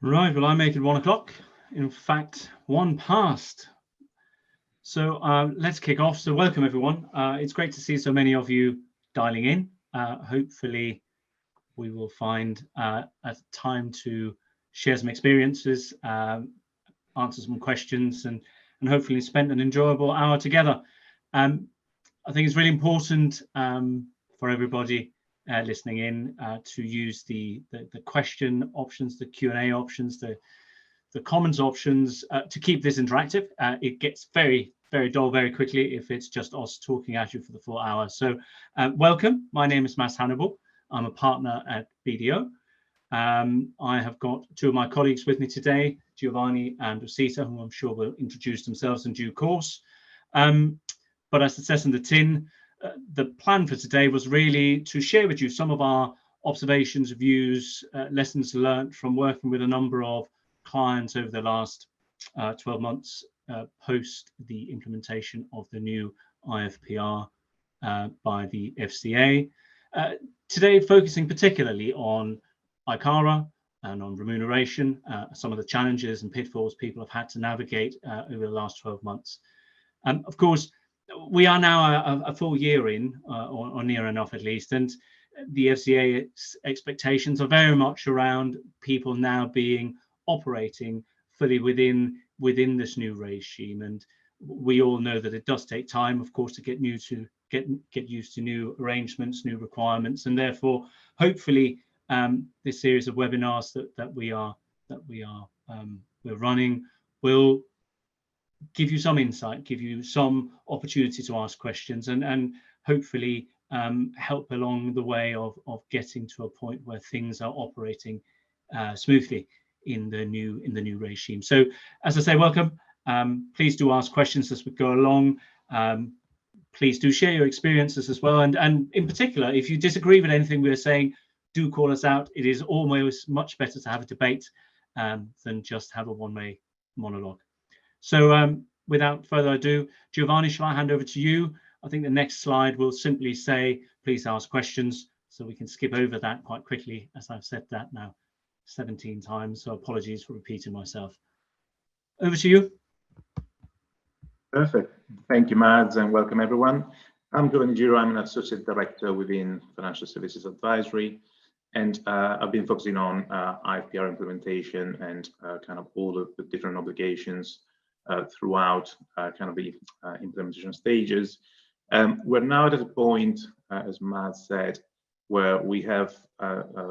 Right, well, I make it 1 o'clock. In fact, 1 past. So let's kick off. So welcome, everyone. It's great to see so many of you dialing in. Hopefully, we will find a time to share some experiences, answer some questions, and hopefully spend an enjoyable hour together. I think it's really important for everybody listening in to use the question options, the Q&A options, the comments options to keep this interactive. It gets very dull very quickly if it's just us talking at you for the full hour. So welcome. My name is Mass Hannibal. I'm a partner at BDO. I have got two of my colleagues with me today, Giovanni and Rosita, who I'm sure will introduce themselves in due course. But as it says in the tin, the plan for today was really to share with you some of our observations, views, lessons learned from working with a number of clients over the last 12 months post the implementation of the new IFPR by the FCA. Today, focusing particularly on ICARA and on remuneration, some of the challenges and pitfalls people have had to navigate over the last 12 months. Of course, we are now a full year in, or near enough at least, and the FCA expectations are very much around people now operating fully within this new regime. And we all know that it does take time, of course, to get used to new arrangements, new requirements, and therefore, hopefully, this series of webinars that we're running will give you some insight, give you some opportunity to ask questions, and hopefully help along the way of getting to a point where things are operating smoothly in the new regime. So, as I say, welcome. Please do ask questions as we go along. Please do share your experiences as well, and in particular, if you disagree with anything we're saying, do call us out. It is almost much better to have a debate than just have a one-way monologue. So without further ado, Giovanni, shall I hand over to you? I think the next slide will simply say, please ask questions, so we can skip over that quite quickly, as I've said that now 17 times, so apologies for repeating myself. Over to you. Perfect. Thank you, Mads, and welcome everyone. I'm Giovanni Giro. I'm an associate director within Financial Services Advisory, and I've been focusing on IFPR implementation and kind of all of the different obligations throughout kind of the implementation stages. We're now at a point, as Mads said, where we have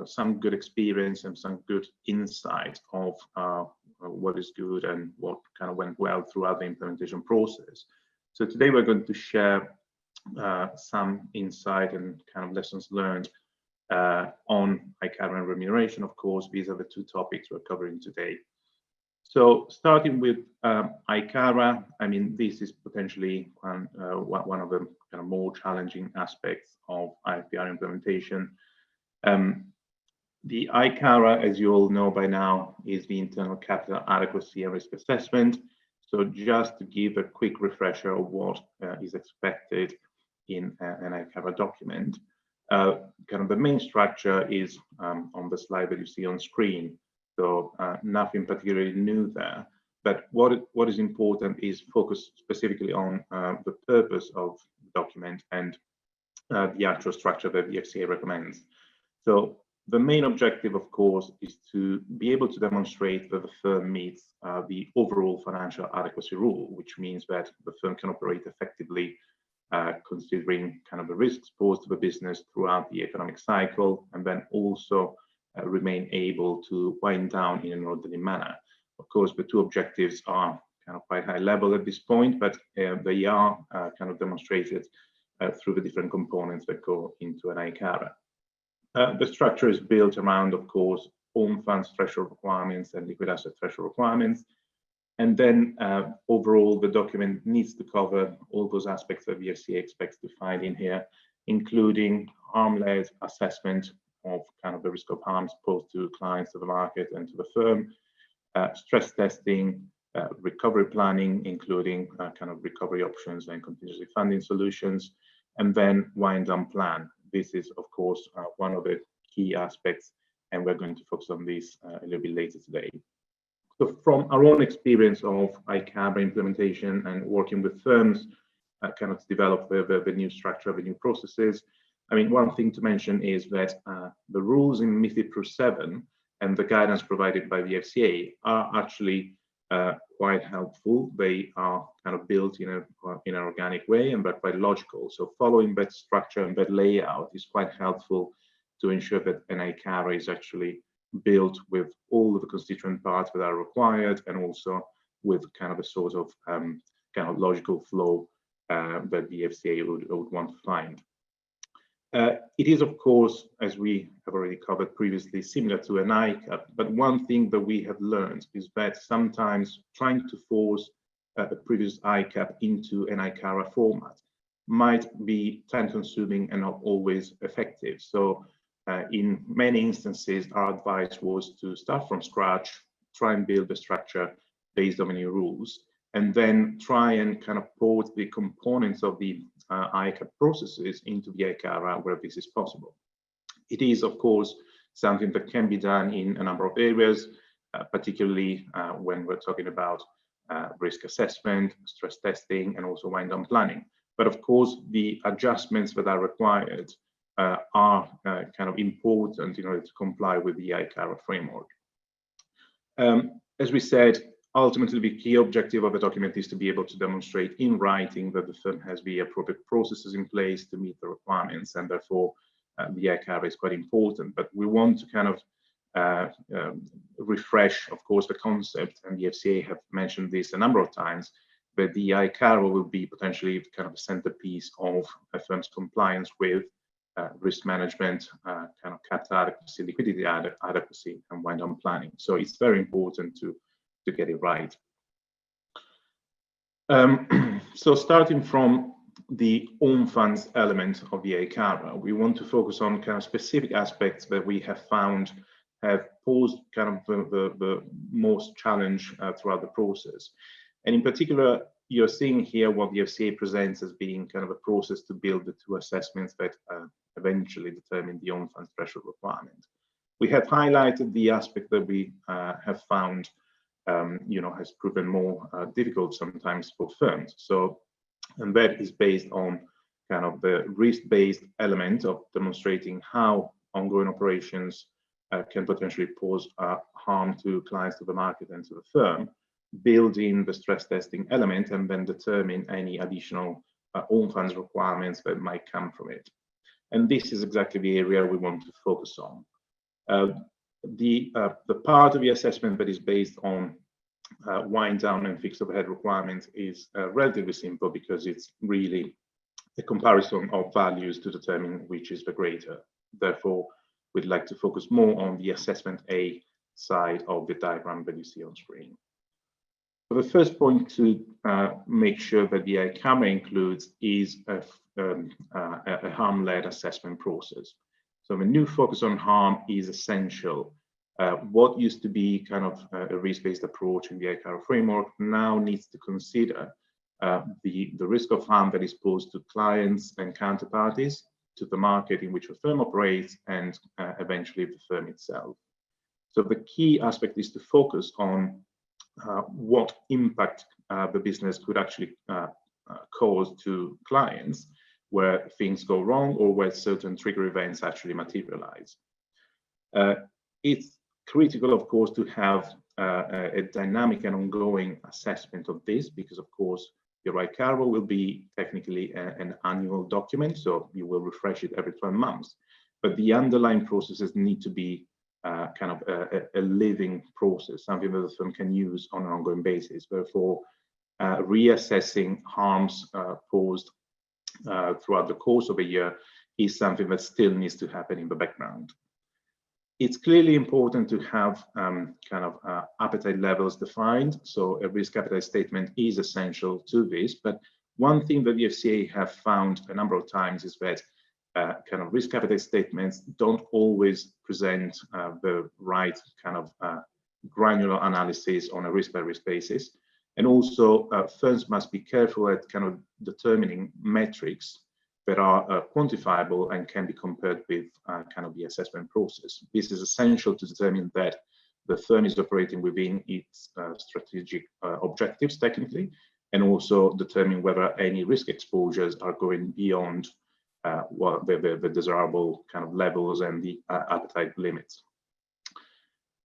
some good experience and some good insight of what is good and what kind of went well throughout the implementation process. So today we're going to share some insight and kind of lessons learned on ICARA and remuneration. Of course, these are the two topics we're covering today. So starting with ICARA, I mean, this is potentially one of the kind of more challenging aspects of IFPR implementation. The ICARA, as you all know by now, is the Internal Capital Adequacy and Risk Assessment. So just to give a quick refresher of what is expected in an ICARA document, kind of the main structure is on the slide that you see on screen. So nothing particularly new there. But what is important is focus specifically on the purpose of the document and the actual structure that the FCA recommends. So the main objective, of course, is to be able to demonstrate that the firm meets the overall financial adequacy rule, which means that the firm can operate effectively considering kind of the risks posed to the business throughout the economic cycle, and then also remain able to wind down in an orderly manner. Of course, the two objectives are kind of quite high level at this point, but they are kind of demonstrated through the different components that go into an ICARA. The structure is built around, of course, own funds threshold requirements and liquid asset threshold requirements. And then overall, the document needs to cover all those aspects that the FCA expects to find in here, including harm-led assessment of kind of the risk of harms posed to clients, to the market, and to the firm, stress testing, recovery planning, including kind of recovery options and contingency funding solutions, and then wind down plan. This is, of course, one of the key aspects and we're going to focus on this a little bit later today. So from our own experience of ICARA implementation and working with firms kind of to develop the new structure, the new processes, I mean, one thing to mention is that the rules in MIFIDPRU 7 and the guidance provided by the FCA are actually quite helpful. They are kind of built in an organic way, and they're quite logical. So following that structure and that layout is quite helpful to ensure that an ICARA is actually built with all of the constituent parts that are required, and also with kind of a sort of kind of logical flow that the FCA would want to find. It is, of course, as we have already covered previously, similar to an ICAP, but one thing that we have learned is that sometimes trying to force a previous ICAP into an ICARA format might be time-consuming and not always effective. So in many instances, our advice was to start from scratch, try and build a structure based on the new rules, and then try and kind of port the components of the ICAP processes into the ICARA where this is possible. It is, of course, something that can be done in a number of areas, particularly when we're talking about risk assessment, stress testing, and also wind-down planning. But of course, the adjustments that are required are kind of important in order to comply with the ICARA framework. As we said, ultimately, the key objective of the document is to be able to demonstrate in writing that the firm has the appropriate processes in place to meet the requirements, and therefore the ICARA is quite important. But we want to kind of refresh, of course, the concept, and the FCA have mentioned this a number of times, that the ICARA will be potentially kind of a centerpiece of a firm's compliance with risk management, kind of capital adequacy, liquidity adequacy, and wind-down planning. So it's very important to get it right. So starting from the own funds element of the ICARA, we want to focus on kind of specific aspects that we have found have posed kind of the most challenge throughout the process. And in particular, you're seeing here what the FCA presents as being kind of a process to build the two assessments that eventually determine the own funds threshold requirement. We have highlighted the aspect that we have found has proven more difficult sometimes for firms. So, and that is based on kind of the risk-based element of demonstrating how ongoing operations can potentially pose harm to clients, to the market, and to the firm, build in the stress testing element, and then determine any additional own funds requirements that might come from it. And this is exactly the area we want to focus on. The part of the assessment that is based on wind down and fixed overhead requirements is relatively simple, because it's really a comparison of values to determine which is the greater. Therefore, we'd like to focus more on the assessment A side of the diagram that you see on screen. So the first point to make sure that the ICARA includes is a harm-led assessment process. So the new focus on harm is essential. What used to be kind of a risk-based approach in the ICARA framework now needs to consider the risk of harm that is posed to clients and counterparties, to the market in which a firm operates, and eventually the firm itself. So the key aspect is to focus on what impact the business could actually cause to clients where things go wrong, or where certain trigger events actually materialize. It's critical, of course, to have a dynamic and ongoing assessment of this, because, of course, your ICARA will be technically an annual document, so you will refresh it every 12 months. But the underlying processes need to be kind of a living process, something that the firm can use on an ongoing basis. Therefore, reassessing harms posed throughout the course of a year is something that still needs to happen in the background. It's clearly important to have kind of appetite levels defined. So a risk appetite statement is essential to this. But one thing that the FCA have found a number of times is that kind of risk appetite statements don't always present the right kind of granular analysis on a risk-by-risk basis. And also, firms must be careful at kind of determining metrics that are quantifiable and can be compared with kind of the assessment process. This is essential to determine that the firm is operating within its strategic objectives technically, and also determine whether any risk exposures are going beyond what the desirable kind of levels and the appetite limits.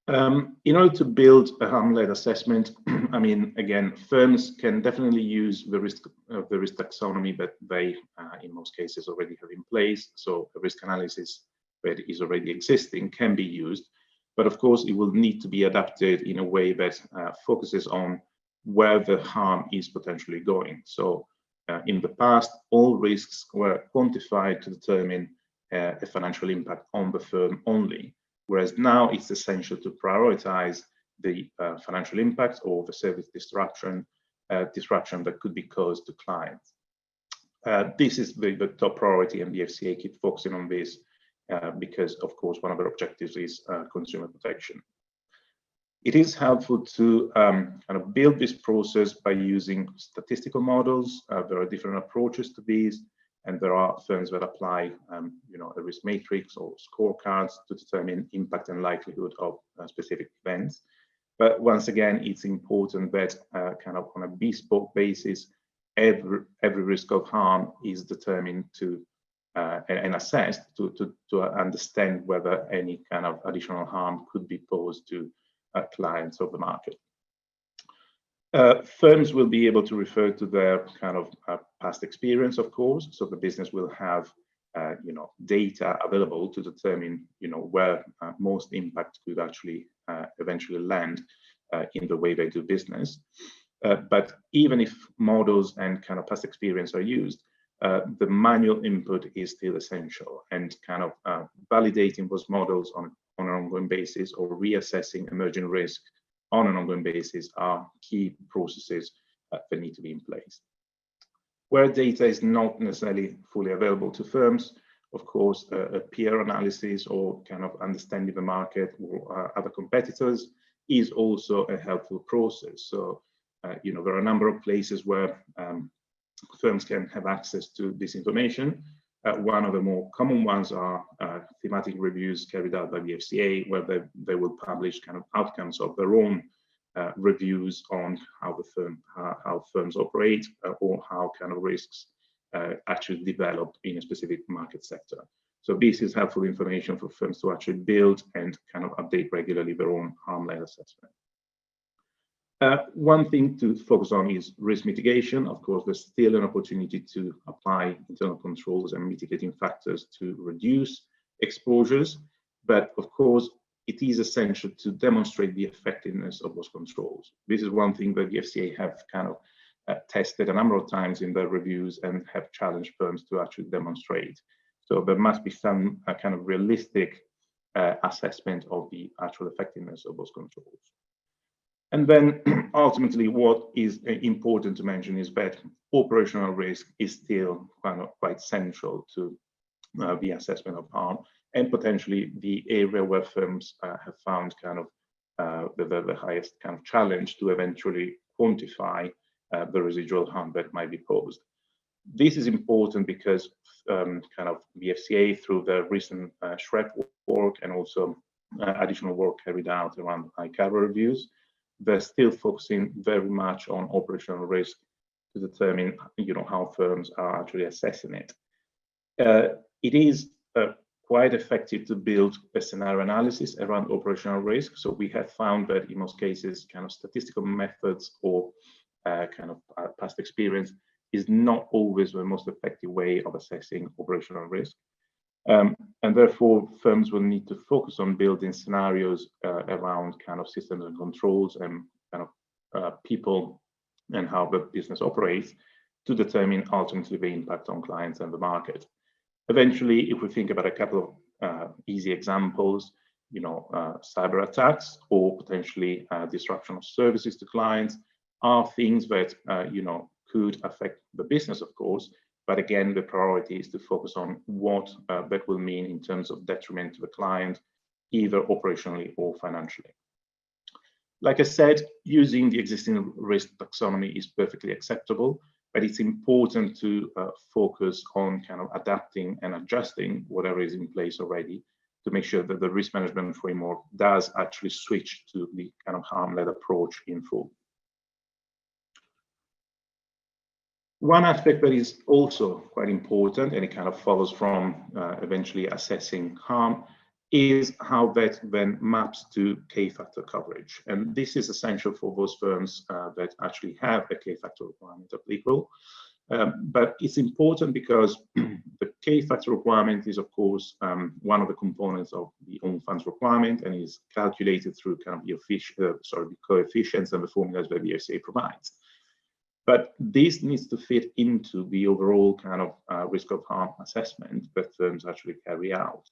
In order to build a harm-led assessment, I mean, again, firms can definitely use the risk taxonomy that they, in most cases, already have in place. So a risk analysis that is already existing can be used, but of course, it will need to be adapted in a way that focuses on where the harm is potentially going. So in the past, all risks were quantified to determine a financial impact on the firm only. Whereas now it's essential to prioritize the financial impact or the service disruption that could be caused to clients. This is the top priority, and the FCA keep focusing on this because, of course, one of their objectives is consumer protection. It is helpful to kind of build this process by using statistical models. There are different approaches to these, and there are firms that apply, a risk matrix or scorecards to determine impact and likelihood of specific events. But once again, it's important that kind of on a bespoke basis, every risk of harm is determined to and assessed to understand whether any kind of additional harm could be posed to clients of the market. Firms will be able to refer to their kind of past experience, of course, so the business will have data available to determine where most impact could actually eventually land in the way they do business. But even if models and kind of past experience are used, the manual input is still essential, and kind of validating those models on an ongoing basis or reassessing emerging risk on an ongoing basis are key processes that need to be in place. Where data is not necessarily fully available to firms, of course, a peer analysis or kind of understanding the market or other competitors is also a helpful process. So, there are a number of places where firms can have access to this information. One of the more common ones are thematic reviews carried out by the FCA, where they will publish kind of outcomes of their own reviews on how firms operate or how kind of risks actually develop in a specific market sector. So this is helpful information for firms to actually build and kind of update regularly their own harm-led assessment. One thing to focus on is risk mitigation. Of course, there's still an opportunity to apply internal controls and mitigating factors to reduce exposures. But of course, it is essential to demonstrate the effectiveness of those controls. This is one thing that the FCA have kind of tested a number of times in their reviews and have challenged firms to actually demonstrate. So there must be some kind of realistic assessment of the actual effectiveness of those controls. And then ultimately, what is important to mention is that operational risk is still kind of quite central to the assessment of harm, and potentially the area where firms have found kind of the highest kind of challenge to eventually quantify the residual harm that might be posed. This is important because kind of the FCA, through the recent SHREP work and also additional work carried out around ICARA reviews, they're still focusing very much on operational risk to determine, how firms are actually assessing it. It is quite effective to build a scenario analysis around operational risk. So we have found that in most cases, kind of statistical methods or kind of past experience is not always the most effective way of assessing operational risk. And therefore, firms will need to focus on building scenarios around kind of systems and controls and kind of people and how the business operates to determine ultimately the impact on clients and the market. Eventually, if we think about a couple of easy examples, cyber attacks or potentially disruption of services to clients are things that could affect the business, of course. But again, the priority is to focus on what that will mean in terms of detriment to the client, either operationally or financially. Like I said, using the existing risk taxonomy is perfectly acceptable. but it's important to focus on kind of adapting and adjusting whatever is in place already to make sure that the risk management framework does actually switch to the kind of harm-led approach in full. One aspect that is also quite important, and it kind of follows from eventually assessing harm, is how that then maps to K-factor coverage. And this is essential for those firms that actually have a K-factor requirement applicable. But it's important because the K-factor requirement is, of course, one of the components of the own funds requirement and is calculated through kind of the coefficients and the formulas that the FCA provides. But this needs to fit into the overall kind of risk of harm assessment that firms actually carry out,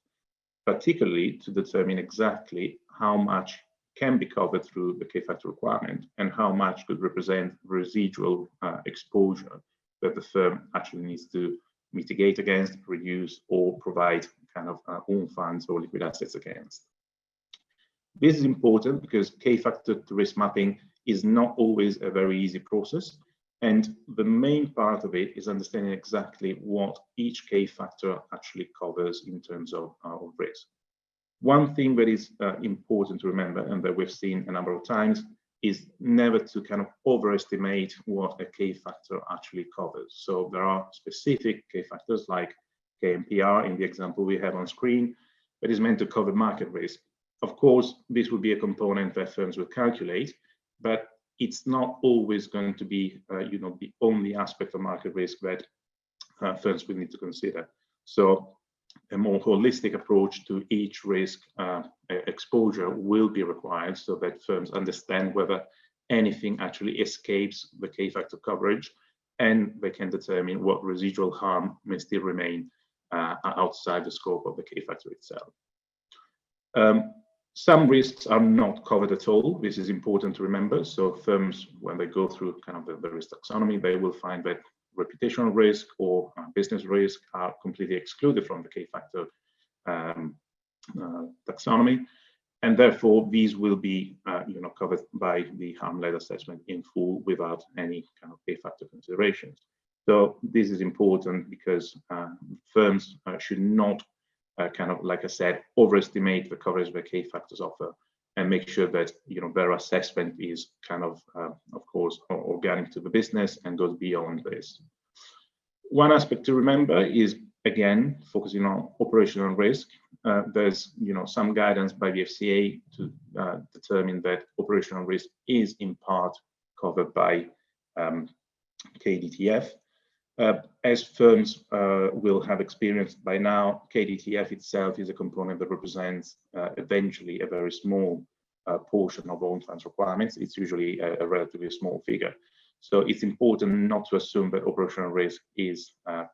particularly to determine exactly how much can be covered through the K-factor requirement and how much could represent residual exposure that the firm actually needs to mitigate against, reduce, or provide kind of own funds or liquid assets against. This is important because K-factor to risk mapping is not always a very easy process. And the main part of it is understanding exactly what each K-factor actually covers in terms of risk. One thing that is important to remember, and that we've seen a number of times, is never to kind of overestimate what a K-factor actually covers. So there are specific K-factors like KMPR in the example we have on screen that is meant to cover market risk. Of course, this would be a component that firms will calculate, but it's not always going to be, the only aspect of market risk that firms will need to consider. So a more holistic approach to each risk exposure will be required so that firms understand whether anything actually escapes the K-factor coverage, and they can determine what residual harm may still remain outside the scope of the K-factor itself. Some risks are not covered at all. This is important to remember. So firms, when they go through kind of the risk taxonomy, they will find that reputational risk or business risk are completely excluded from the K-factor taxonomy. And therefore, these will be covered by the harm-led assessment in full without any kind of K-factor considerations. So this is important because firms should not kind of, like I said, overestimate the coverage that K-factors offer, and make sure that their assessment is kind of course, organic to the business and goes beyond this. One aspect to remember is, again, focusing on operational risk. There's some guidance by the FCA to determine that operational risk is in part covered by KDTF. As firms will have experienced by now, KDTF itself is a component that represents eventually a very small portion of own funds requirements. It's usually a relatively small figure. So it's important not to assume that operational risk is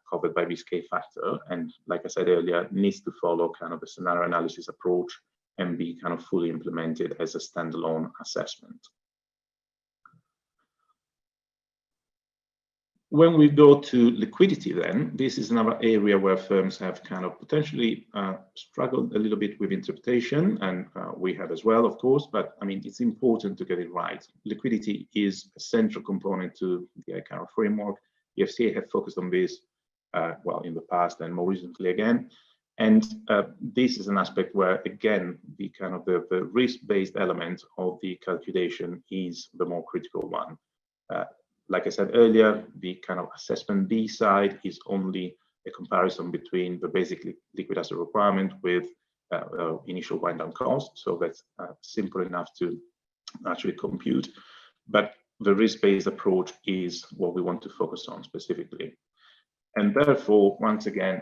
covered by this K-factor, and like I said earlier, needs to follow kind of a scenario analysis approach and be kind of fully implemented as a standalone assessment. When we go to liquidity, then, this is another area where firms have kind of potentially struggled a little bit with interpretation, and we have as well, of course, but I mean, it's important to get it right. Liquidity is a central component to the ICARA framework. The FCA have focused on this, well, in the past and more recently again. And this is an aspect where, again, the kind of the risk-based element of the calculation is the more critical one. Like I said earlier, the kind of assessment B side is only a comparison between the basic liquid asset requirement with initial wind down cost. So that's simple enough to actually compute. But the risk-based approach is what we want to focus on specifically. And therefore, once again,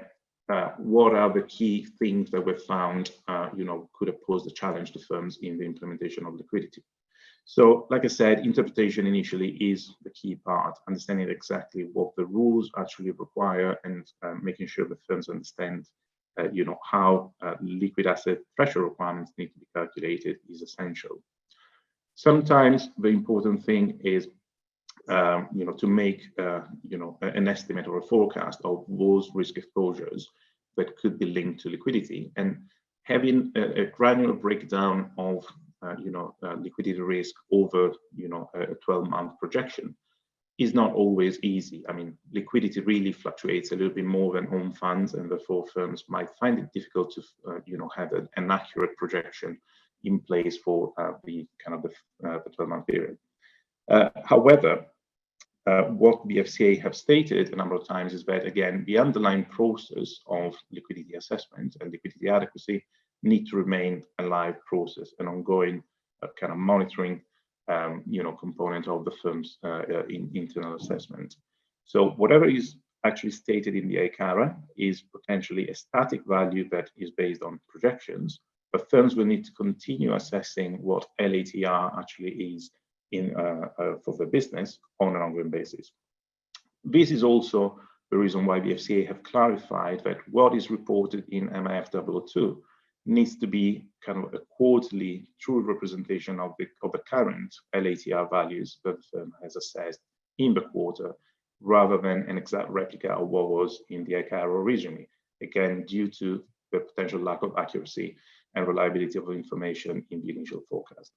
what are the key things that we've found, could have posed a challenge to firms in the implementation of liquidity? So, like I said, interpretation initially is the key part, understanding exactly what the rules actually require and making sure that firms understand, how liquid asset threshold requirements need to be calculated is essential. Sometimes the important thing is, to make, an estimate or a forecast of those risk exposures that could be linked to liquidity, and having a granular breakdown of liquidity risk over a 12-month projection is not always easy. I mean, liquidity really fluctuates a little bit more than own funds, and therefore firms might find it difficult to, have an accurate projection in place for the 12-month period. However, what the FCA have stated a number of times is that, again, the underlying process of liquidity assessment and liquidity adequacy need to remain a live process, an ongoing kind of monitoring component of the firm's internal assessment. So whatever is actually stated in the ICARA is potentially a static value that is based on projections, but firms will need to continue assessing what LATR actually is for the business on an ongoing basis. This is also the reason why the FCA have clarified that what is reported in MIFIDPRU needs to be kind of a quarterly true representation of the current LATR values that the firm has assessed in the quarter, rather than an exact replica of what was in the ICARA originally, again, due to the potential lack of accuracy and reliability of information in the initial forecast.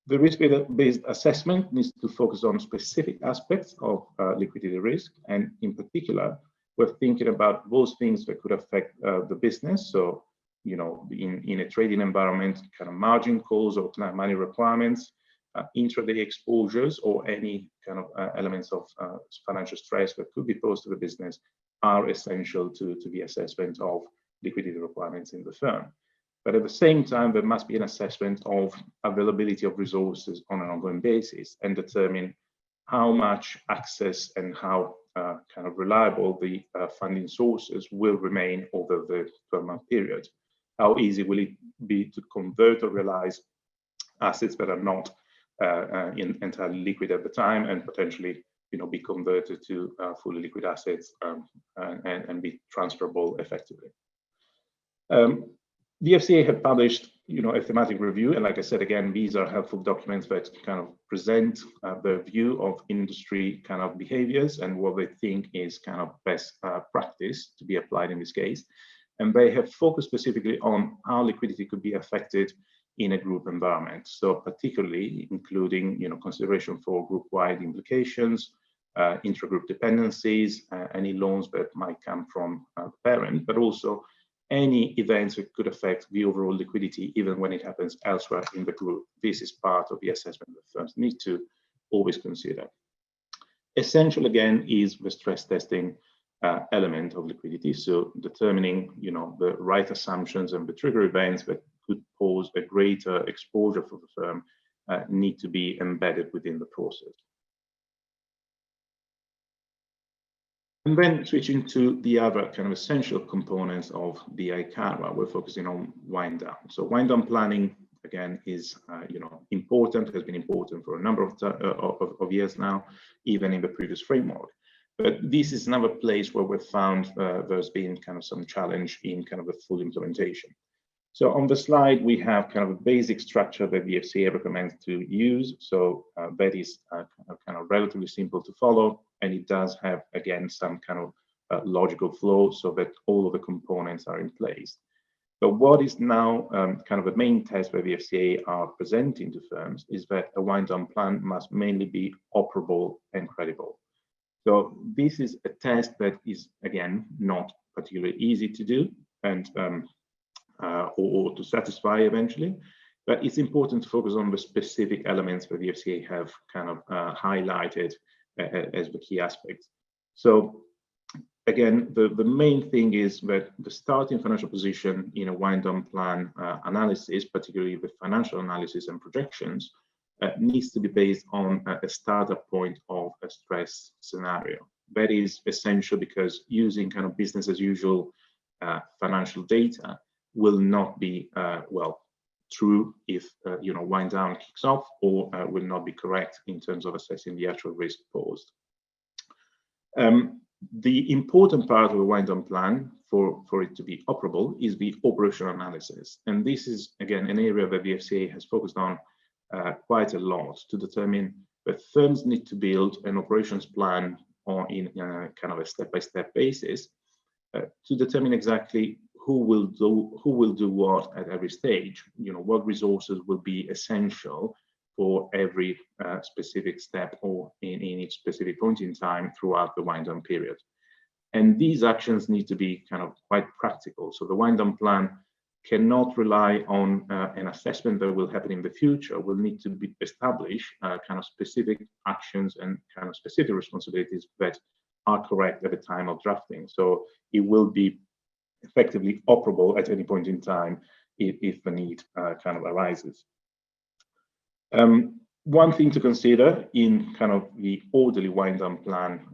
The risk-based assessment needs to focus on specific aspects of liquidity risk, and in particular, we're thinking about those things that could affect the business. So, in a trading environment, kind of margin calls or money requirements, intraday exposures, or any kind of elements of financial stress that could be posed to the business are essential to the assessment of liquidity requirements in the firm. But at the same time, there must be an assessment of availability of resources on an ongoing basis and determine how much access and how kind of reliable the funding sources will remain over the 12-month period. How easy will it be to convert or realize assets that are not entirely liquid at the time, and potentially be converted to fully liquid assets and be transferable effectively. The FCA have published a thematic review, and like I said, again, these are helpful documents that kind of present the view of industry kind of behaviors and what they think is kind of best practice to be applied in this case. And they have focused specifically on how liquidity could be affected in a group environment. So particularly including consideration for group-wide implications, intra-group dependencies, any loans that might come from the parent, but also any events that could affect the overall liquidity, even when it happens elsewhere in the group. This is part of the assessment that firms need to always consider. Essential, again, is the stress testing element of liquidity. So determining, the right assumptions and the trigger events that could pose a greater exposure for the firm need to be embedded within the process. And then switching to the other kind of essential components of the ICARA, we're focusing on wind down. So wind down planning, again, is important, has been important for a number of years now, even in the previous framework. But this is another place where we've found there's been kind of some challenge in kind of the full implementation. So on the slide, we have kind of a basic structure that the FCA recommends to use. So that is kind of relatively simple to follow, and it does have, again, some kind of logical flow so that all of the components are in place. But what is now kind of the main test that the FCA are presenting to firms is that a wind-down plan must mainly be operable and credible. So this is a test that is, again, not particularly easy to do and or to satisfy eventually, but it's important to focus on the specific elements that the FCA have kind of highlighted as the key aspects. So again, the main thing is that the starting financial position in a wind-down plan analysis, particularly the financial analysis and projections, needs to be based on a startup point of a stress scenario. That is essential because using kind of business as usual financial data will not be true if wind down kicks off, or will not be correct in terms of assessing the actual risk posed. The important part of the wind down plan for it to be operable is the operational analysis, and this is again an area that the FCA has focused on quite a lot to determine that firms need to build an operations plan in kind of a step-by-step basis to determine exactly who will do what at every stage. What resources will be essential for every specific step or in each specific point in time throughout the wind down period. And these actions need to be kind of quite practical. So the wind down plan cannot rely on an assessment that will happen in the future. Will need to be establish kind of specific actions and kind of specific responsibilities that are correct at the time of drafting. So it will be effectively operable at any point in time if the need kind of arises. One thing to consider in kind of the orderly wind down plan,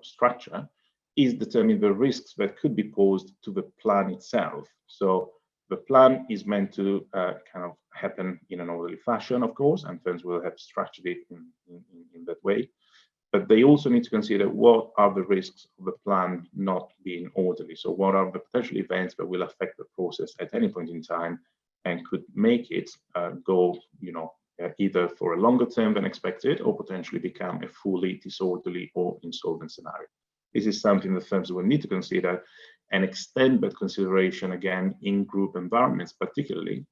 structure is determine the risks that could be posed to the plan itself. So the plan is meant to kind of happen in an orderly fashion, of course, and firms will have structured it in that way. But they also need to consider what are the risks of the plan not being orderly. So what are the potential events that will affect the process at any point in time and could make it go, either for a longer term than expected or potentially become a fully disorderly or insolvent scenario. This is something that firms will need to consider and extend that consideration again in group environments, particularly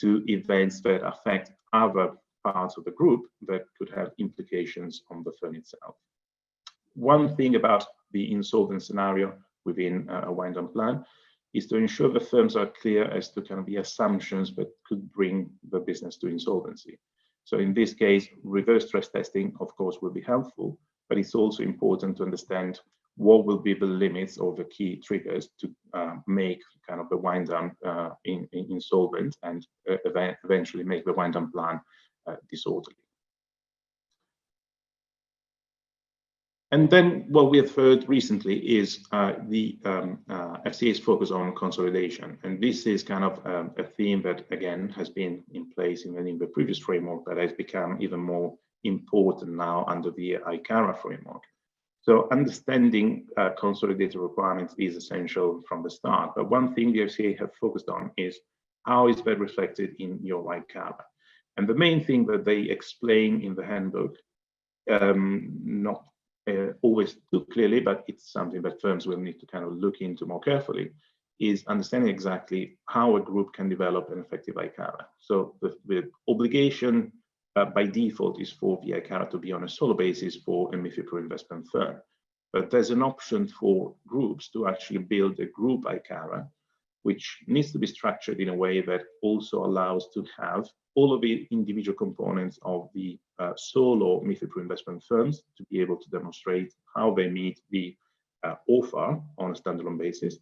to events that affect other parts of the group that could have implications on the firm itself. One thing about the insolvent scenario within a wind down plan is to ensure the firms are clear as to kind of the assumptions that could bring the business to insolvency. So in this case, reverse stress testing, of course, will be helpful, but it's also important to understand what will be the limits or the key triggers to make kind of the wind down insolvent and eventually make the wind down plan disorderly. And then what we have heard recently is the FCA's focus on consolidation. And this is kind of a theme that, again, has been in place in the previous framework, but has become even more important now under the ICARA framework. So understanding consolidated requirements is essential from the start. But one thing the FCA have focused on is how is that reflected in your ICARA? And the main thing that they explain in the handbook, not always too clearly, but it's something that firms will need to kind of look into more carefully, is understanding exactly how a group can develop an effective ICARA. So the obligation by default is for the ICARA to be on a solo basis for a MIFIDPRU investment firm. But there's an option for groups to actually build a group ICARA, which needs to be structured in a way that also allows to have all of the individual components of the solo MIFIDPRU investment firms to be able to demonstrate how they meet the offer on a standalone basis,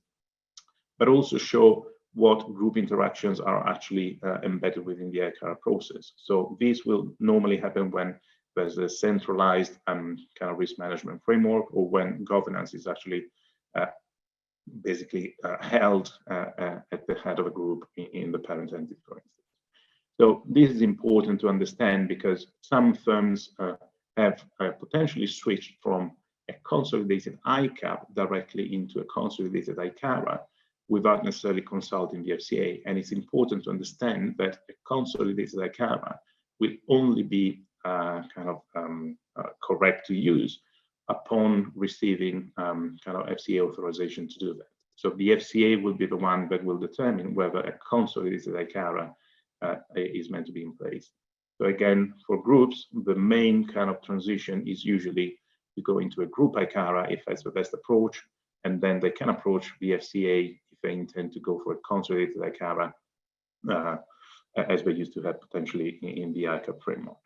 but also show what group interactions are actually embedded within the ICARA process. So this will normally happen when there's a centralized kind of risk management framework, or when governance is actually basically held at the head of a group in the parent entity, for instance. So this is important to understand because some firms have potentially switched from a consolidated ICAP directly into a consolidated ICARA without necessarily consulting the FCA. And it's important to understand that a consolidated ICARA will only be correct to use upon receiving kind of FCA authorization to do that. So the FCA will be the one that will determine whether a consolidated ICARA is meant to be in place. So again, for groups, the main kind of transition is usually to go into a group ICARA if that's the best approach, and then they can approach the FCA if they intend to go for a consolidated ICARA, as they used to have potentially in the ICAP framework.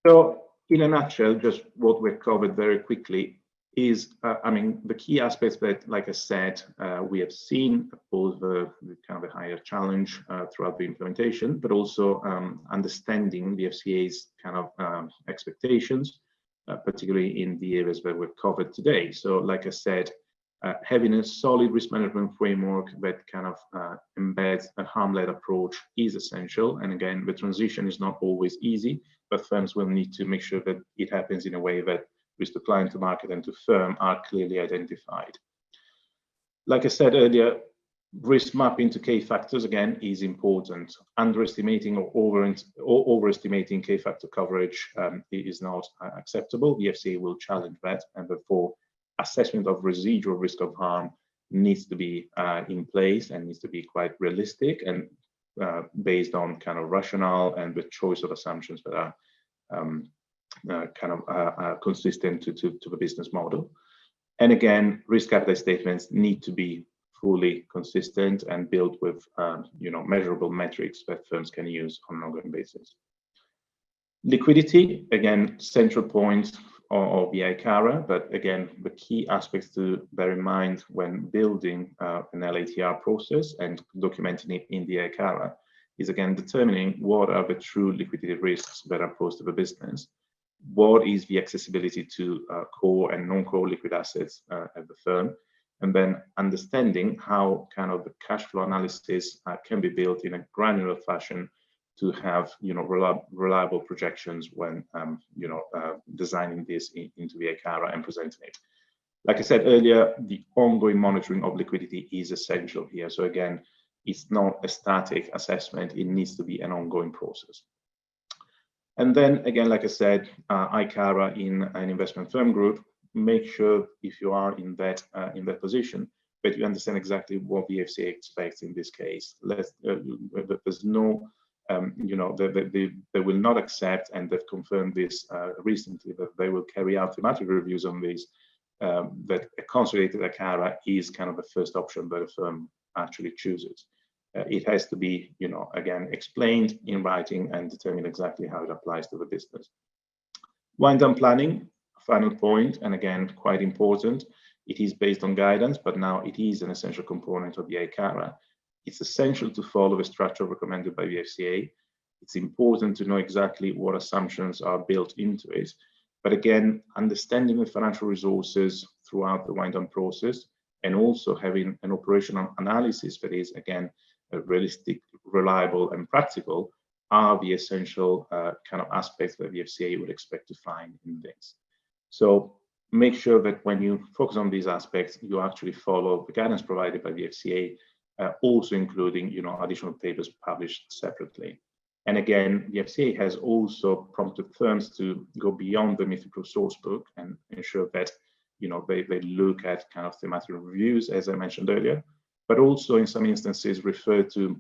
So in a nutshell, just what we've covered very quickly is, the key aspects that, like I said, we have seen both the kind of a higher challenge throughout the implementation, but also understanding the FCA's kind of expectations, particularly in the areas that we've covered today. So, like I said, having a solid risk management framework that kind of embeds a harm-led approach is essential. And again, the transition is not always easy, but firms will need to make sure that it happens in a way that risk to client, to market, and to firm are clearly identified. Like I said earlier, risk mapping to K factors, again, is important. Underestimating or overestimating K factor coverage is not acceptable. The FCA will challenge that, and therefore assessment of residual risk of harm needs to be in place and needs to be quite realistic. And based on kind of rationale and the choice of assumptions that are consistent to the business model. And again, risk appetite statements need to be fully consistent and built with measurable metrics that firms can use on an ongoing basis. Liquidity, again, central point of the ICARA, but again, the key aspects to bear in mind when building an LATR process and documenting it in the ICARA is again determining what are the true liquidity risks that are posed to the business. What is the accessibility to core and non-core liquid assets at the firm, and then understanding how kind of the cash flow analysis can be built in a granular fashion to have reliable projections when designing this into the ICARA and presenting it. Like I said earlier, the ongoing monitoring of liquidity is essential here. So again, it's not a static assessment; it needs to be an ongoing process. And then again, like I said, ICARA in an investment firm group, make sure if you are in that position that you understand exactly what the FCA expects in this case. There's no, they will not accept, and they've confirmed this recently, that they will carry out thematic reviews on these. That a consolidated ICARA is kind of the first option that a firm actually chooses. It has to be, again, explained in writing and determine exactly how it applies to the business. Wind down planning, final point, and again, quite important. It is based on guidance, but now it is an essential component of the ICARA. It's essential to follow the structure recommended by the FCA. It's important to know exactly what assumptions are built into it. But again, understanding the financial resources throughout the wind down process, and also having an operational analysis that is, again, realistic, reliable, and practical are the essential kind of aspects that the FCA would expect to find in this. So make sure that when you focus on these aspects, you actually follow the guidance provided by the FCA, also including additional papers published separately. And again, the FCA has also prompted firms to go beyond the MIFIDPRU sourcebook and ensure that they look at kind of thematic reviews, as I mentioned earlier, but also in some instances refer to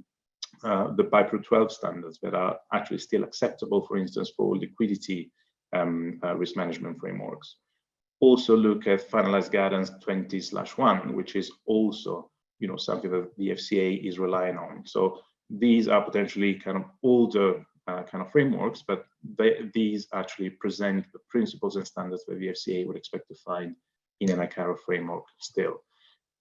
the BIPRU 12 standards that are actually still acceptable, for instance, for liquidity risk management frameworks. Also look at finalized guidance 20/1, which is also something that the FCA is relying on. So these are potentially kind of older kind of frameworks, but these actually present the principles and standards that the FCA would expect to find in an ICARA framework still.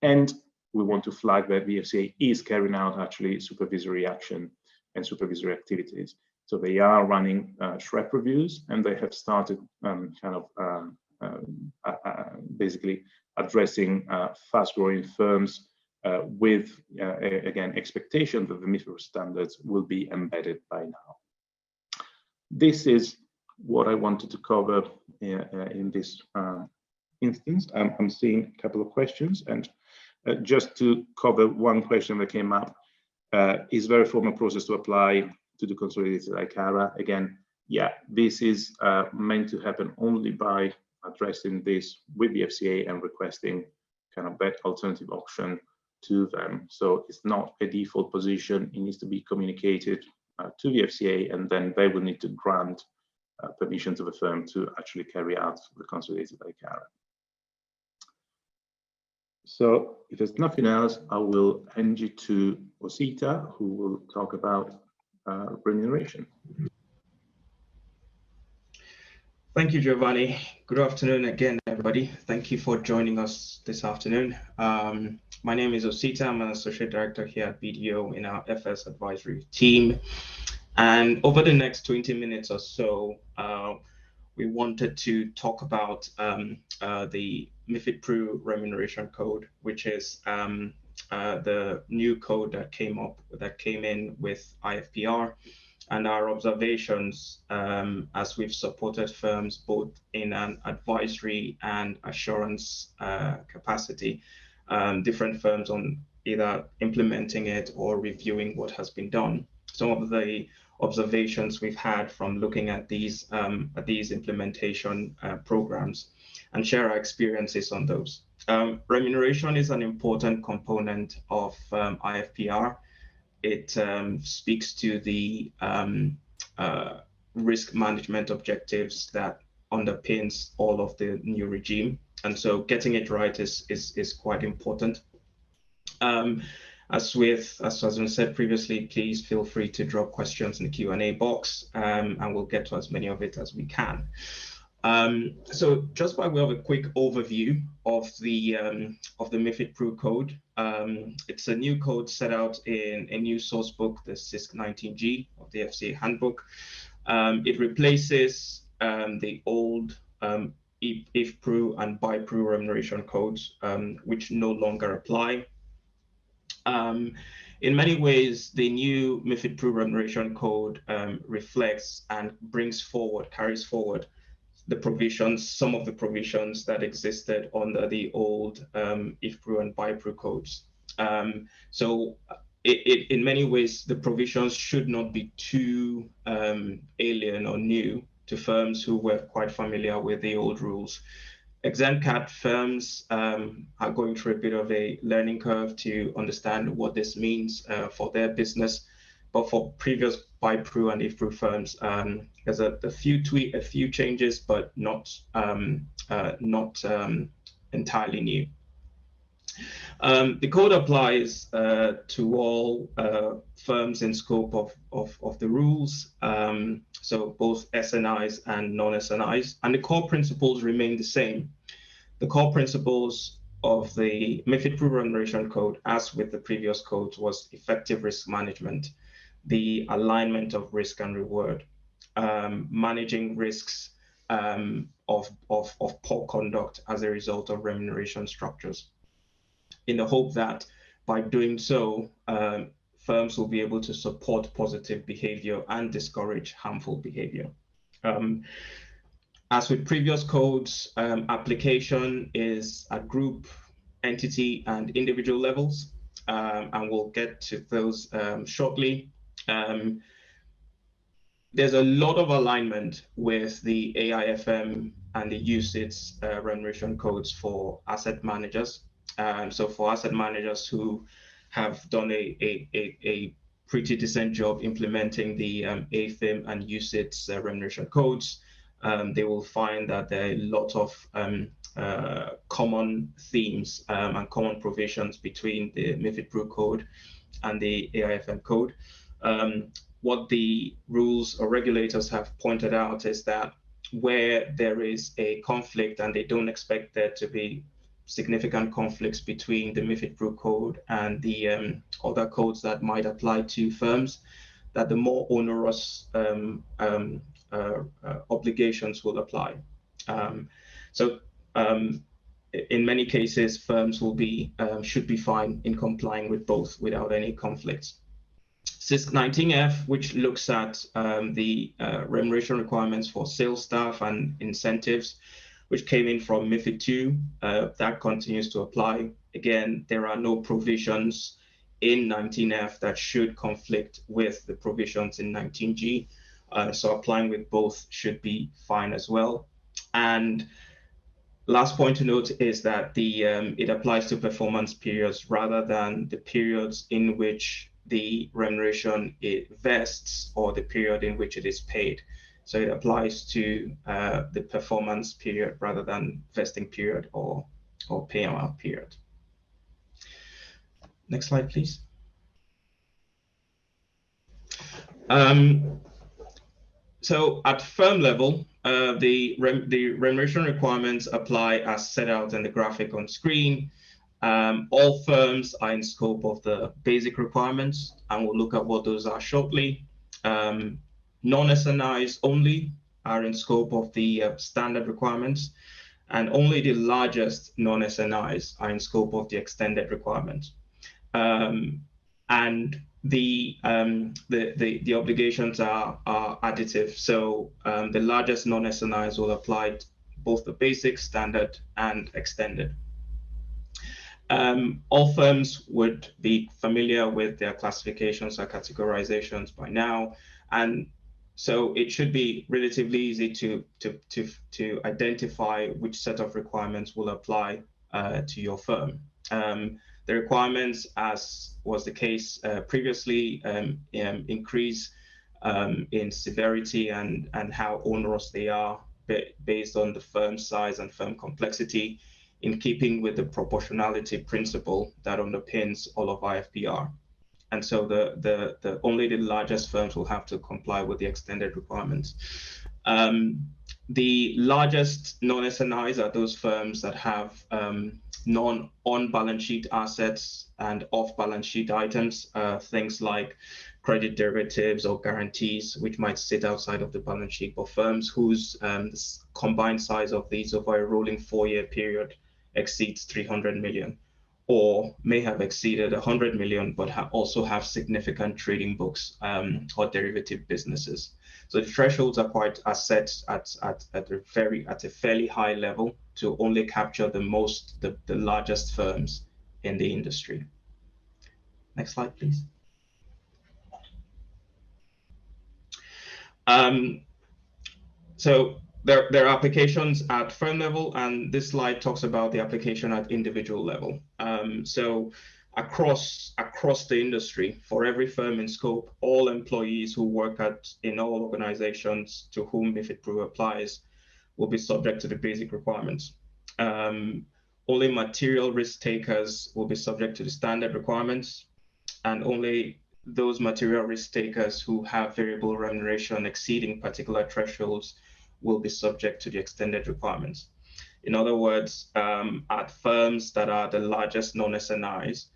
And we want to flag that the FCA is carrying out actually supervisory action and supervisory activities. So they are running SREP reviews, and they have started basically addressing fast-growing firms with, again, expectation that the MIFID standards will be embedded by now. This is what I wanted to cover in this instance. I'm seeing a couple of questions, and just to cover one question that came up, is there a formal process to apply to the consolidated ICARA? Again, yeah, this is meant to happen only by addressing this with the FCA and requesting kind of that alternative option to them. So it's not a default position. It needs to be communicated to the FCA, and then they will need to grant permission to the firm to actually carry out the consolidated ICARA. So if there's nothing else, I will hand you to Osita, who will talk about remuneration. Thank you, Giovanni. Good afternoon again, everybody. Thank you for joining us this afternoon. My name is Osita. I'm an associate director here at BDO in our FS advisory team. And over the next 20 minutes or so, we wanted to talk about the MIFIDPRU Remuneration Code, which is the new code that came in with IFPR, and our observations as we've supported firms both in an advisory and assurance capacity, different firms on either implementing it or reviewing what has been done. Some of the observations we've had from looking at these implementation programs, and share our experiences on those. Remuneration is an important component of IFPR. it speaks to the risk management objectives that underpins all of the new regime. And so getting it right is quite important. As has been said previously, please feel free to drop questions in the Q&A box, and we'll get to as many of it as we can. So just by way of a quick overview of the MIFIDPRU code, it's a new code set out in a new source book, the CISC 19G of the FCA handbook. It replaces the old IFPRU and BIPRU remuneration codes, which no longer apply. In many ways, the new MIFIDPRU remuneration code reflects and carries forward the provisions, some of the provisions that existed under the old IFPRU and BIPRU codes. So in many ways, the provisions should not be too alien or new to firms who were quite familiar with the old rules. Exempt firms are going through a bit of a learning curve to understand what this means for their business. But for previous BIPRU and IFPRU firms, there's a few changes, but not entirely new. The code applies to all firms in scope of the rules, so both SNIs and non-SNIs, and the core principles remain the same. The core principles of the MIFIDPRU Remuneration Code, as with the previous codes, was effective risk management, the alignment of risk and reward, managing risks of poor conduct as a result of remuneration structures, in the hope that by doing so, firms will be able to support positive behavior and discourage harmful behavior. As with previous codes, application is at group, entity, and individual levels, and we'll get to those shortly. There's a lot of alignment with the AIFM and the UCITS remuneration codes for asset managers. So for asset managers who have done a pretty decent job implementing the AIFM and UCITS remuneration codes, they will find that there are a lot of common themes and common provisions between the MIFIDPRU code and the AIFM code. What the rules or regulators have pointed out is that where there is a conflict and they don't expect there to be significant conflicts between the MIFIDPRU code and the other codes that might apply to firms, that the more onerous obligations will apply. In many cases, firms will should be fine in complying with both without any conflicts. CISC 19F, which looks at the remuneration requirements for sales staff and incentives, which came in from MiFID II, that continues to apply. Again, there are no provisions in 19F that should conflict with the provisions in 19G. So applying with both should be fine as well. And last point to note is that it applies to performance periods rather than the periods in which the remuneration vests or the period in which it is paid. So it applies to the performance period rather than vesting period or payout period. Next slide, please. So at firm level, the remuneration requirements apply as set out in the graphic on screen. All firms are in scope of the basic requirements, and we'll look at what those are shortly. Non-SNIs only are in scope of the standard requirements, and only the largest non-SNIs are in scope of the extended requirements. And the obligations are additive. So the largest non-SNIs will apply to both the basic, standard, and extended. All firms would be familiar with their classifications or categorizations by now, and so it should be relatively easy to identify which set of requirements will apply to your firm. The requirements, as was the case previously, increase in severity and how onerous they are based on the firm size and firm complexity, in keeping with the proportionality principle that underpins all of IFPR. And so only the largest firms will have to comply with the extended requirements. The largest non-SNIs are those firms that have non-on-balance sheet assets and off-balance sheet items, things like credit derivatives or guarantees, which might sit outside of the balance sheet, or firms whose combined size of these over a rolling 4-year period exceeds 300 million, or may have exceeded 100 million, but also have significant trading books or derivative businesses. So the thresholds are set at a fairly high level to only capture the largest firms in the industry. Next slide, please. So there are applications at firm level, and this slide talks about the application at individual level. So across the industry, for every firm in scope, all employees who work in all organizations to whom MIFIDPRU applies will be subject to the basic requirements. Only material risk takers will be subject to the standard requirements, and only those material risk takers who have variable remuneration exceeding particular thresholds will be subject to the extended requirements. In other words, at firms that are the largest non-SNIs,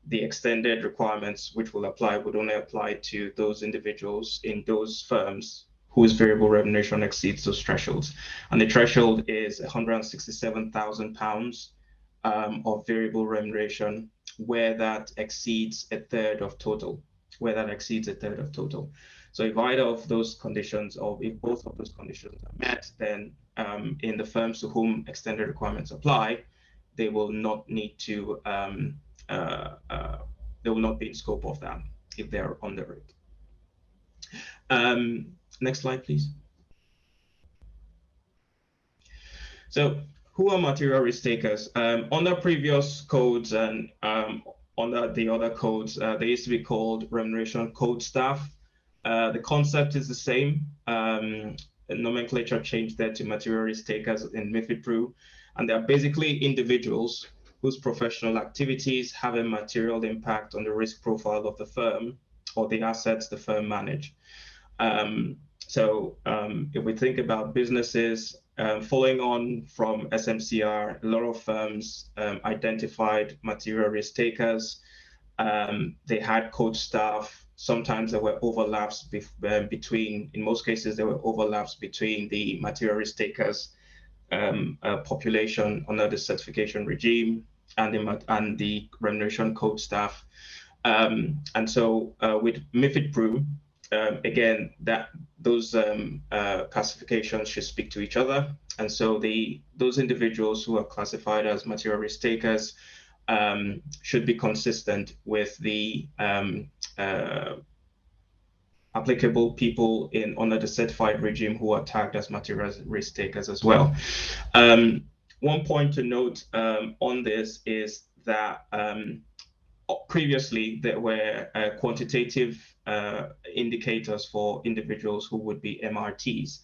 the extended requirements which will apply would only apply to those individuals in those firms whose variable remuneration exceeds those thresholds. And the threshold is £167,000 of variable remuneration where that exceeds a third of total. So if either of those conditions, or if both of those conditions are met, then in the firms to whom extended requirements apply, they will not need to, they will not be in scope of that if they are under it. Next slide, please. So who are material risk takers? Under previous codes and under the other codes, they used to be called Remuneration Code staff. The concept is the same. The nomenclature changed there to material risk takers in MIFIDPRU, and they are basically individuals whose professional activities have a material impact on the risk profile of the firm or the assets the firm manage. If we think about businesses, following on from SMCR, a lot of firms identified material risk takers. They had code staff. Sometimes there were overlaps between, in most cases, there were overlaps between the material risk takers population under the certification regime and the remuneration code staff. And so with MIFIDPRU, again, those classifications should speak to each other. And so those individuals who are classified as material risk takers should be consistent with the applicable people under the certified regime who are tagged as material risk takers as well. One point to note on this is that previously there were quantitative indicators for individuals who would be MRTs,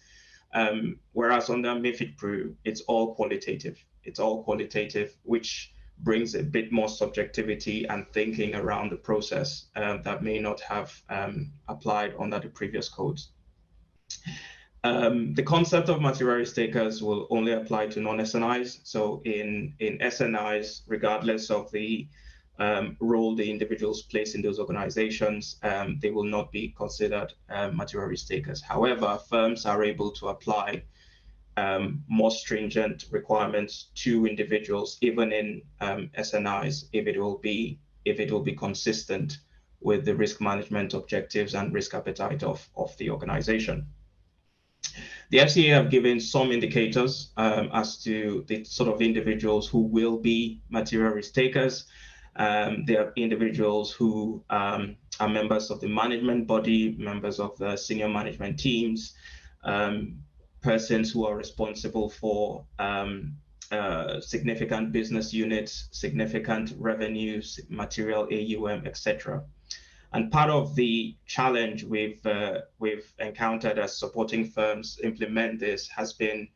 whereas under MIFIDPRU, it's all qualitative. It's all qualitative, which brings a bit more subjectivity and thinking around the process that may not have applied under the previous codes. The concept of material risk takers will only apply to non-SNIs. So in SNIs, regardless of the role the individuals place in those organizations, they will not be considered material risk takers. However, firms are able to apply more stringent requirements to individuals, even in SNIs, if it will be consistent with the risk management objectives and risk appetite of the organization. The FCA have given some indicators as to the sort of individuals who will be material risk takers. There are individuals who are members of the management body, members of the senior management teams, persons who are responsible for significant business units, significant revenues, material AUM, etc. And part of the challenge we've encountered as supporting firms implement this has been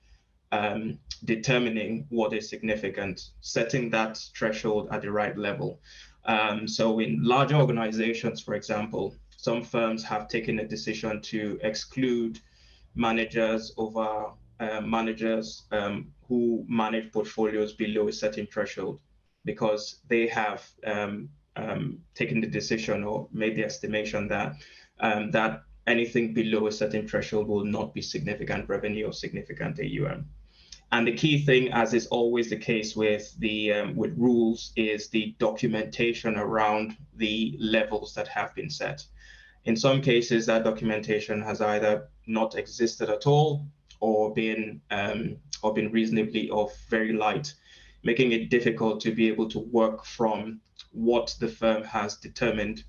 determining what is significant, setting that threshold at the right level. So in larger organizations, for example, some firms have taken a decision to exclude managers over managers who manage portfolios below a certain threshold, because they have taken the decision or made the estimation that that anything below a certain threshold will not be significant revenue or significant AUM. And the key thing, as is always the case with the with rules, is the documentation around the levels that have been set. In some cases, that documentation has either not existed at all or been reasonably of very light, making it difficult to be able to work from what the firm has determined,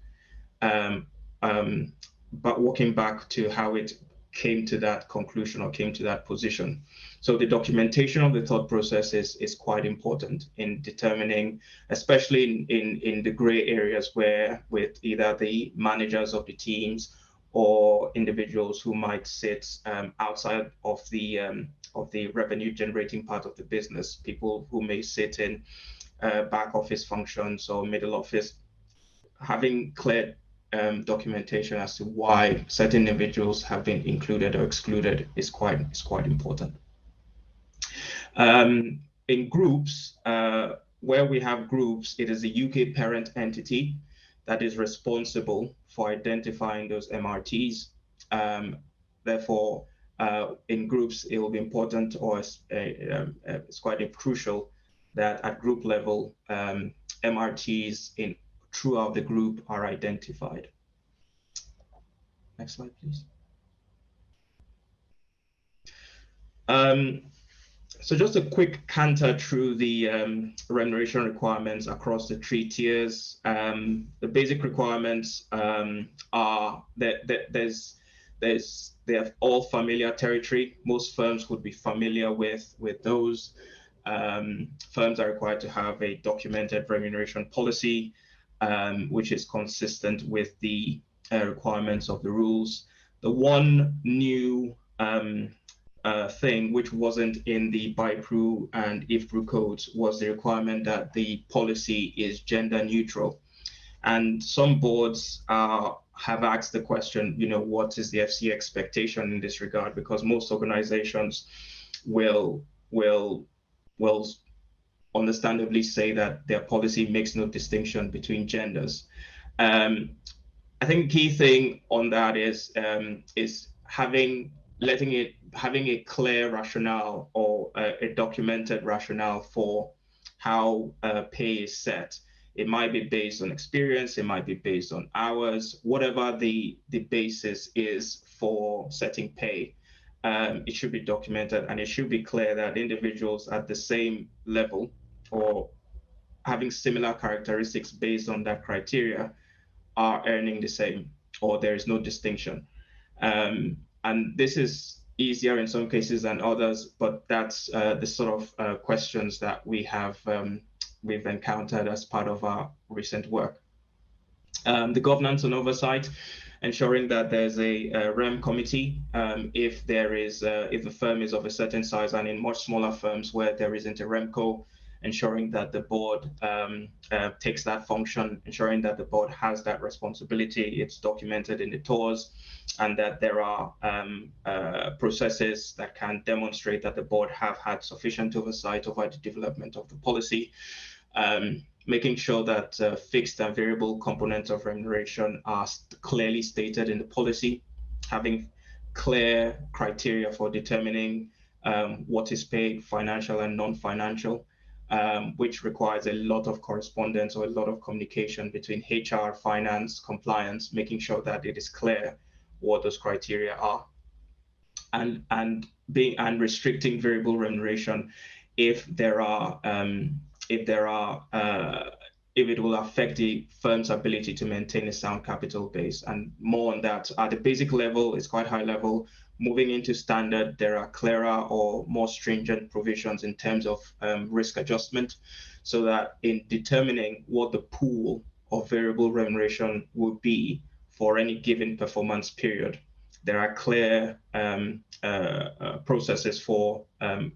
but working back to how it came to that conclusion or came to that position. So the documentation of the thought process is quite important in determining, especially in the gray areas where with either the managers of the teams or individuals who might sit outside of the revenue generating part of the business, people who may sit in back office functions or middle office. Having clear documentation as to why certain individuals have been included or excluded is quite important. In groups, where we have groups, it is the UK parent entity that is responsible for identifying those MRTs. Therefore, in groups, it will be important, or it's quite crucial that at group level, MRTs throughout the group are identified. Next slide, please. So just a quick canter through the remuneration requirements across the 3 tiers. The basic requirements are that they're all familiar territory. Most firms would be familiar with those. Firms are required to have a documented remuneration policy, which is consistent with the requirements of the rules. The one new thing which wasn't in the MIFIDPRU and IFPRU codes was the requirement that the policy is gender neutral. And some boards have asked the question, what is the FCA expectation in this regard? Because most organizations will understandably say that their policy makes no distinction between genders. I think the key thing on that is having a clear rationale or a documented rationale for how pay is set. It might be based on experience, it might be based on hours, whatever the basis is for setting pay. It should be documented, and it should be clear that individuals at the same level or having similar characteristics based on that criteria are earning the same, or there is no distinction. And this is easier in some cases than others, but that's the sort of questions that we've encountered as part of our recent work. The governance and oversight, ensuring that there's a REM committee if the firm is of a certain size, and in much smaller firms where there isn't a REMCO, ensuring that the board takes that function, ensuring that the board has that responsibility, it's documented in the TORs, and that there are processes that can demonstrate that the board have had sufficient oversight over the development of the policy. Making sure that fixed and variable components of remuneration are clearly stated in the policy, having clear criteria for determining what is paid, financial and non-financial, which requires a lot of correspondence or a lot of communication between HR, finance, compliance, making sure that it is clear what those criteria are, and restricting variable remuneration if it will affect the firm's ability to maintain a sound capital base. And more on that at the basic level, it's quite high level, Moving into standard, there are clearer or more stringent provisions in terms of risk adjustment, so that in determining what the pool of variable remuneration will be for any given performance period, there are clear processes for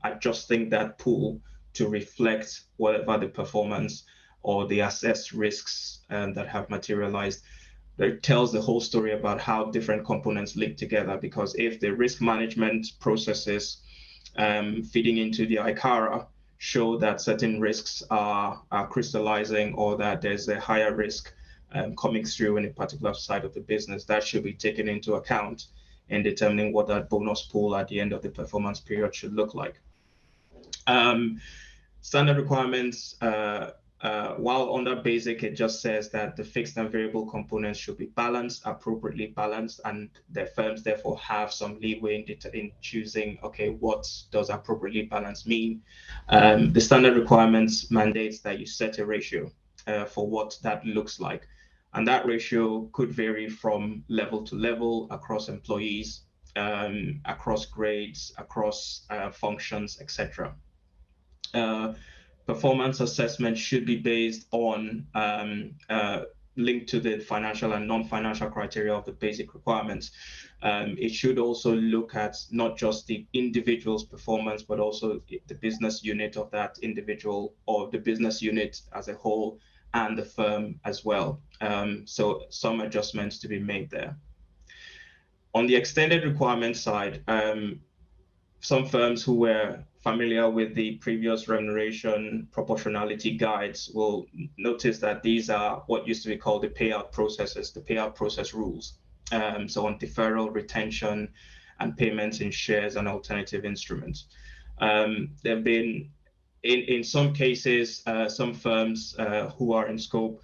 adjusting that pool to reflect whatever the performance or the assessed risks that have materialized. It tells the whole story about how different components link together, because if the risk management processes feeding into the ICARA show that certain risks are crystallizing, or that there's a higher risk coming through in a particular side of the business, that should be taken into account in determining what that bonus pool at the end of the performance period should look like. Standard requirements, while under basic, it just says that the fixed and variable components should be balanced, appropriately balanced, and the firms therefore have some leeway in choosing, okay, what does appropriately balanced mean? The standard requirements mandates that you set a ratio for what that looks like. And that ratio could vary from level to level, across employees, across grades, across functions, etc. Performance assessment should be based on linked to the financial and non-financial criteria of the basic requirements. It should also look at not just the individual's performance, but also the business unit of that individual, or the business unit as a whole, and the firm as well. So some adjustments to be made there. On the extended requirement side, some firms who were familiar with the previous remuneration proportionality guides will notice that these are what used to be called the payout processes, the payout process rules. So on deferral, retention, and payments in shares and alternative instruments. There have been, in some cases, some firms who are in scope,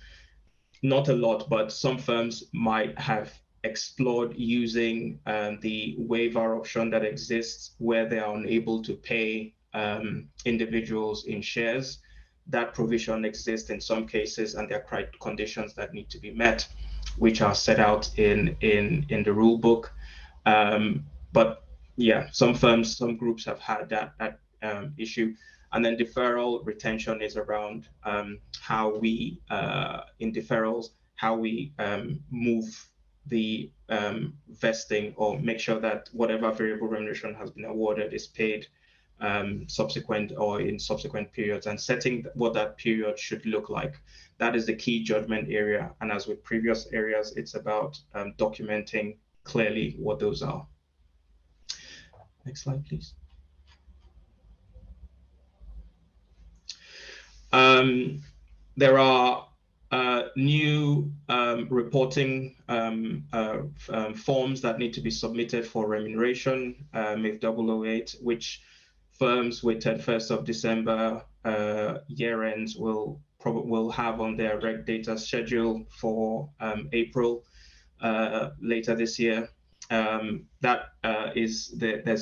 not a lot, but some firms might have explored using the waiver option that exists where they are unable to pay individuals in shares. That provision exists in some cases, and there are conditions that need to be met, which are set out in the rule book. But yeah, some firms, some groups have had that issue. And then deferral retention is around how we, in deferrals, how we move the vesting, or make sure that whatever variable remuneration has been awarded is paid subsequent or in subsequent periods, and setting what that period should look like. That is the key judgment area. And as with previous areas, it's about documenting clearly what those are. Next slide, please. There are new reporting forms that need to be submitted for remuneration, MIFIDPRU 8, which firms with 31st of December year ends will have on their reg data schedule for April later this year. There's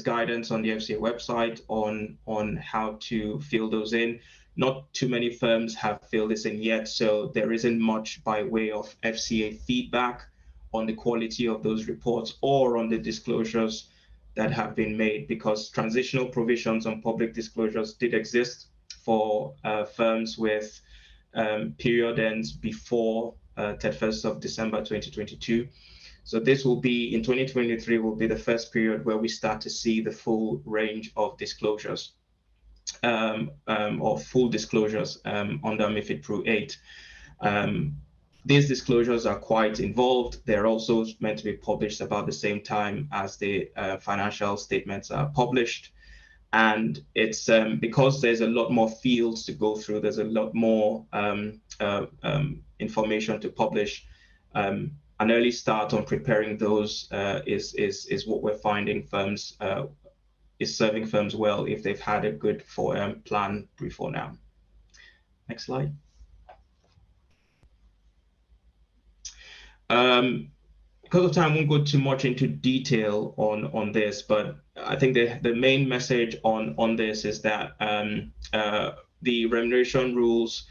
guidance on the FCA website on how to fill those in. Not too many firms have filled this in yet, so there isn't much by way of FCA feedback on the quality of those reports or on the disclosures that have been made, because transitional provisions on public disclosures did exist for firms with period ends before 31st of December 2022. So this will be, in 2023, will be the first period where we start to see the full range of disclosures. Or full disclosures under MIFIDPRU 8. These disclosures are quite involved. They're also meant to be published about the same time as the financial statements are published. And it's because there's a lot more fields to go through, there's a lot more information to publish. An early start on preparing those is what we're finding firms is serving firms well if they've had a good plan before now. Next slide. Because of time, I won't go too much into detail on this, but I think the main message on this is that the remuneration rules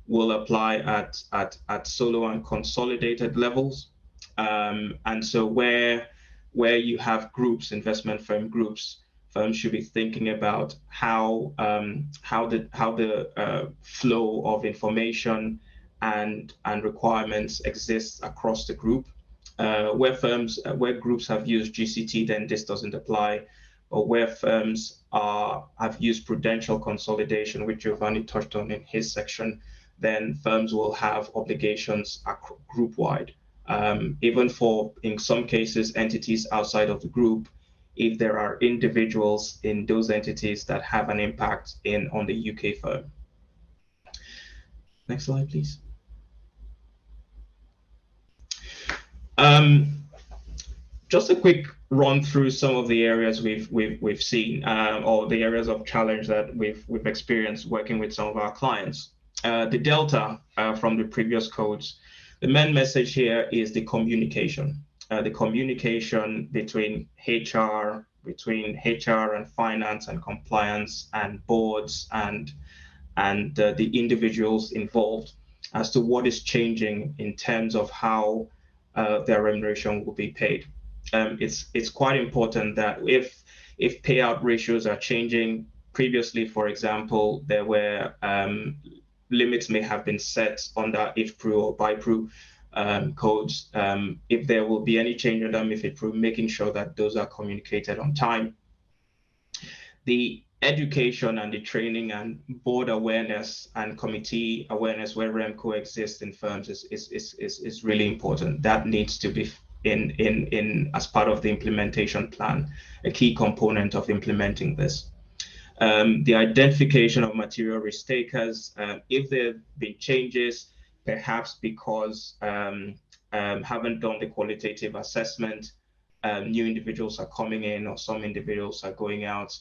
will apply at solo and consolidated levels. And so where where you have groups, investment firm groups, firms should be thinking about how the flow of information and requirements exists across the group. Where groups have used GCT, then this doesn't apply. Or where firms have used prudential consolidation, which Giovanni touched on in his section, then firms will have obligations group-wide. Even for, in some cases, entities outside of the group, if there are individuals in those entities that have an impact on the UK firm. Next slide, please. Just a quick run through some of the areas we've seen, or the areas of challenge that we've experienced working with some of our clients. The delta from the previous codes, the main message here is the communication. The communication between HR and finance and compliance and boards and the individuals involved as to what is changing in terms of how their remuneration will be paid. It's quite important that if payout ratios are changing, previously, for example, there were limits may have been set under IFPRU or BIPRU codes. If there will be any change under MIFIDPRU, making sure that those are communicated on time. The education and the training and board awareness and committee awareness where REM coexists in firms is really important. That needs to be in as part of the implementation plan, a key component of implementing this. The identification of material risk takers, if there have been changes, perhaps because haven't done the qualitative assessment, new individuals are coming in or some individuals are going out,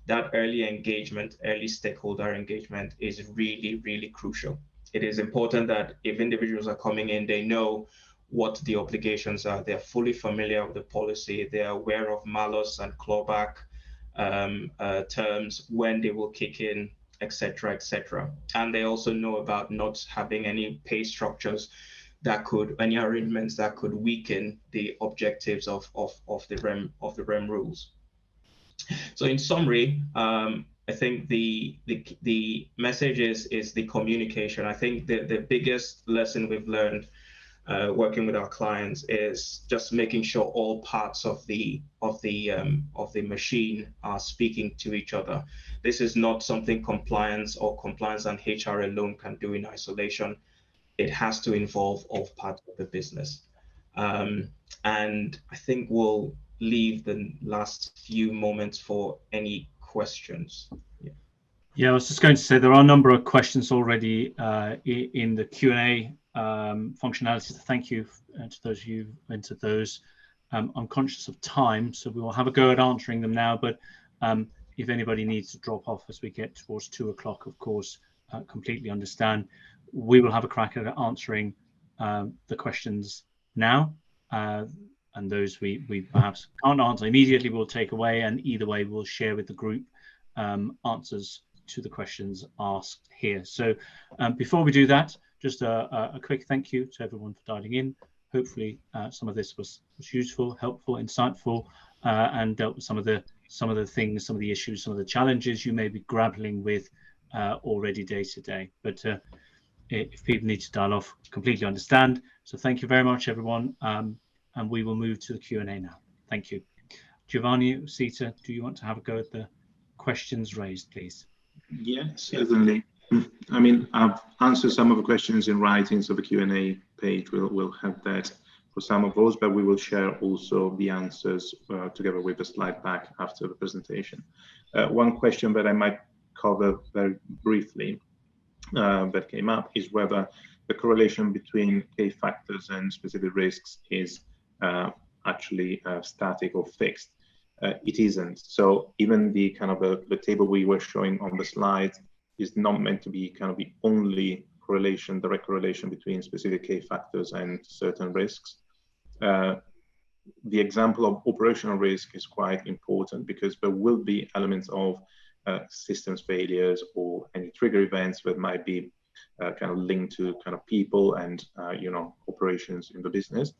that early engagement, early stakeholder engagement is really, really crucial. It is important that if individuals are coming in, they know what the obligations are, they're fully familiar with the policy, they're aware of malus and clawback terms, when they will kick in, etc., etc. And they also know about not having any pay structures that could, any arrangements that could weaken the objectives of the REM rules. So in summary, I think the message is the communication. I think the biggest lesson we've learned working with our clients is just making sure all parts of the machine are speaking to each other. This is not something compliance and HR alone can do in isolation. It has to involve all parts of the business. And I think we'll leave the last few moments for any questions. Yeah, I was just going to say there are a number of questions already in the Q&A functionality. So thank you to those of you who entered those. I'm conscious of time, so we will have a go at answering them now. But if anybody needs to drop off as we get towards 2 o'clock, of course, completely understand. We will have a crack at answering the questions now. And those we perhaps can't answer immediately, we'll take away. And either way, we'll share with the group answers to the questions asked here. So before we do that, just a quick thank you to everyone for dialing in. Hopefully some of this was useful, helpful, insightful, and dealt with some of the things, some of the issues, some of the challenges you may be grappling with already day to day. But if people need to dial off, completely understand. So thank you very much, everyone. And we will move to the Q&A now. Thank you. Giovanni, Sita, do you want to have a go at the questions raised, please? Yes, certainly. I mean, I've answered some of the questions in writing, so the Q&A page will have that for some of those, but we will share also the answers together with the slide pack after the presentation. One question that I might cover very briefly that came up is whether the correlation between K factors and specific risks is actually static or fixed. It isn't. So even the kind of the table we were showing on the slide is not meant to be kind of the only correlation, direct correlation between specific K factors and certain risks. The example of operational risk is quite important because there will be elements of systems failures or any trigger events that might be kind of linked to kind of people and operations in the business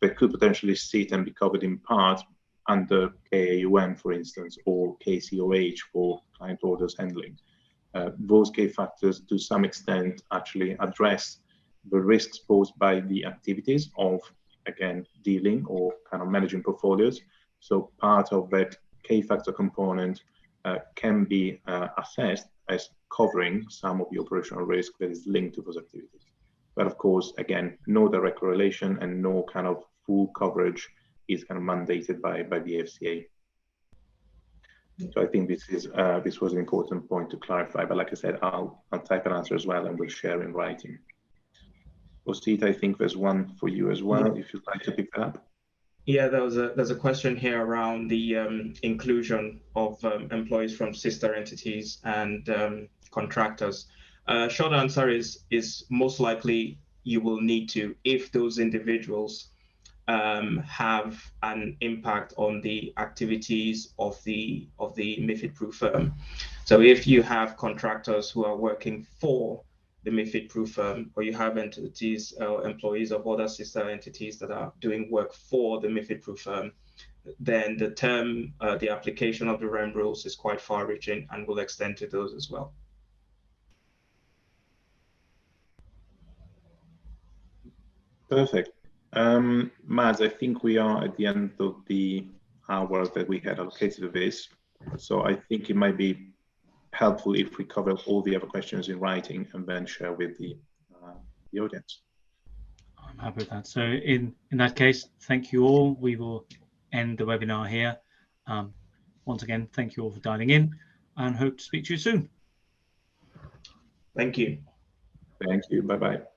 that could potentially sit and be covered in part under KAUM, for instance, or KCOH for client orders handling. Those K factors, to some extent, actually address the risks posed by the activities of, again, dealing or kind of managing portfolios. So part of that K factor component can be assessed as covering some of the operational risk that is linked to those activities. But of course, again, no direct correlation and no kind of full coverage is kind of mandated by the FCA. So I think this was an important point to clarify. But like I said, I'll type an answer as well, and we'll share in writing. Osita, I think there's one for you as well, if you'd like to pick that up. Yeah, there's a question here around the inclusion of employees from sister entities and contractors. Short answer is most likely you will need to, if those individuals have an impact on the activities of the MIFIDPRU firm. So if you have contractors who are working for the MIFIDPRU firm, or you have entities or employees of other sister entities that are doing work for the MIFIDPRU firm, then the term, the application of the REM rules is quite far-reaching and will extend to those as well. Perfect. Mads, I think we are at the end of the hour that we had allocated to this. So I think it might be helpful if we cover all the other questions in writing and then share with the audience. I'm happy with that. So in that case, thank you all. We will end the webinar here. Once again, thank you all for dialing in and hope to speak to you soon. Thank you. Thank you. Bye-bye.